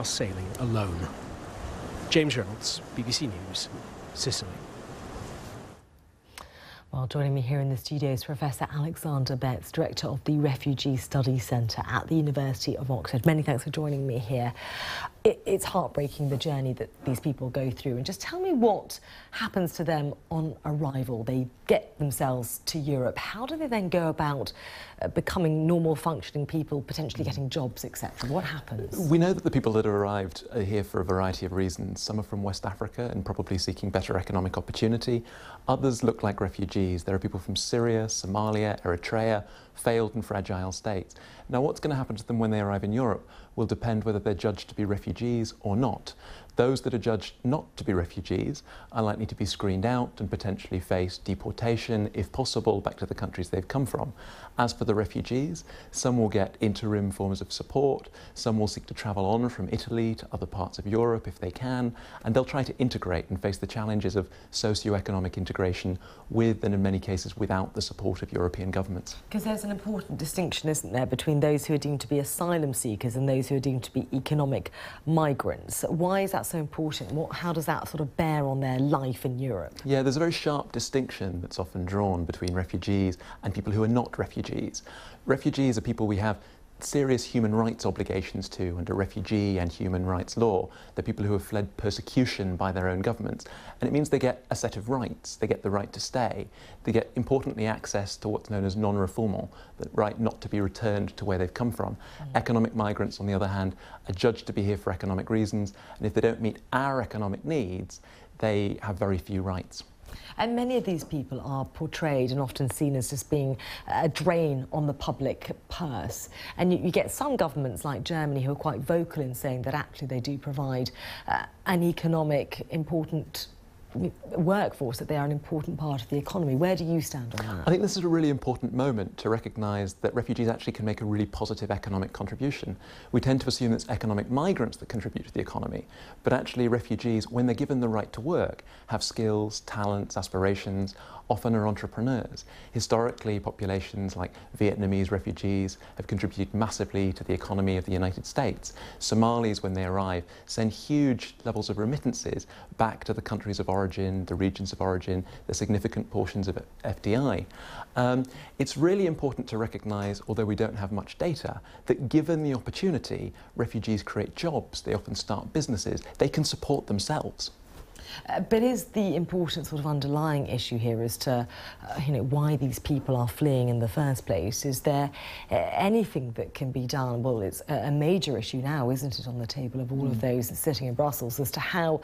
are sailing alone. James Reynolds, BBC News, Sicily. Well, joining me here in the studio is Professor Alexander Betts, Director of the Refugee Studies Centre at the University of Oxford. Many thanks for joining me here. It's heartbreaking, the journey that these people go through. And just tell me what happens to them on arrival. They get themselves to Europe. How do they then go about becoming normal functioning people, potentially getting jobs, etc.? What happens? We know that the people that have arrived are here for a variety of reasons. Some are from West Africa and probably seeking better economic opportunity. Others look like refugees. There are people from Syria, Somalia, Eritrea, failed and fragile states. Now, what's going to happen to them when they arrive in Europe will depend whether they're judged to be refugees or not. Those that are judged not to be refugees are likely to be screened out and potentially face deportation, if possible, back to the countries they've come from. As for the refugees, some will get interim forms of support, some will seek to travel on from Italy to other parts of Europe if they can, and they'll try to integrate and face the challenges of socio-economic integration with, and in many cases without, the support of European governments. Because there's an important distinction, isn't there, between those who are deemed to be asylum seekers and those who are deemed to be economic migrants. Why is that so important? How does that sort of bear on their life in Europe? Yeah, there's a very sharp distinction that's often drawn between refugees and people who are not refugees. Refugees are people we have serious human rights obligations to under refugee and human rights law. They're people who have fled persecution by their own governments. And it means they get a set of rights. They get the right to stay. They get, importantly, access to what's known as non-refoulement, the right not to be returned to where they've come from. Economic migrants, on the other hand, are judged to be here for economic reasons. And if they don't meet our economic needs, they have very few rights. And many of these people are portrayed and often seen as just being a drain on the public purse. And you get some governments like Germany who are quite vocal in saying that actually they do provide an economic important workforce, that they are an important part of the economy. Where do you stand on that? I think this is a really important moment to recognise that refugees actually can make a really positive economic contribution. We tend to assume it's economic migrants that contribute to the economy, but actually refugees, when they're given the right to work, have skills, talents, aspirations, often are entrepreneurs. Historically, populations like Vietnamese refugees have contributed massively to the economy of the United States. Somalis, when they arrive, send huge levels of remittances back to the countries of origin, the regions of origin, the significant portions of FDI. It's really important to recognise, although we don't have much data, that given the opportunity, refugees create jobs, they often start businesses, they can support themselves. But is the important sort of underlying issue here as to, why these people are fleeing in the first place? Is there anything that can be done? Well, it's a major issue now, isn't it, on the table of all of those sitting in Brussels as to how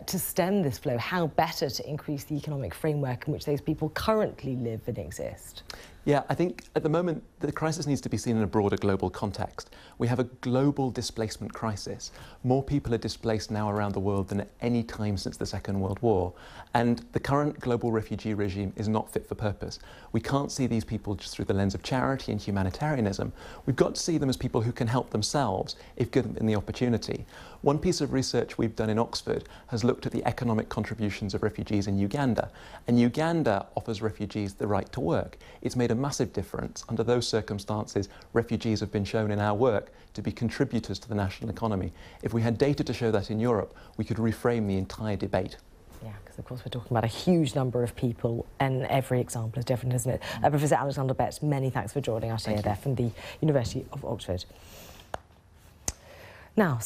to stem this flow, how better to increase the economic framework in which those people currently live and exist? Yeah, I think at the moment the crisis needs to be seen in a broader global context. We have a global displacement crisis. More people are displaced now around the world than at any time since the Second World War. And the current global refugee regime is not fit for purpose. We can't see these people just through the lens of charity and humanitarianism. We've got to see them as people who can help themselves if given the opportunity. One piece of research we've done in Oxford has looked at the economic contributions of refugees in Uganda. And Uganda offers refugees the right to work. It's made a massive difference. Under those circumstances, refugees have been shown in our work to be contributors to the national economy. If we had data to show that in Europe, we could reframe the entire debate. Yeah, because of course we're talking about a huge number of people and every example is different, isn't it? Professor Alexander Betts, many thanks for joining us here there from the University of Oxford. Now,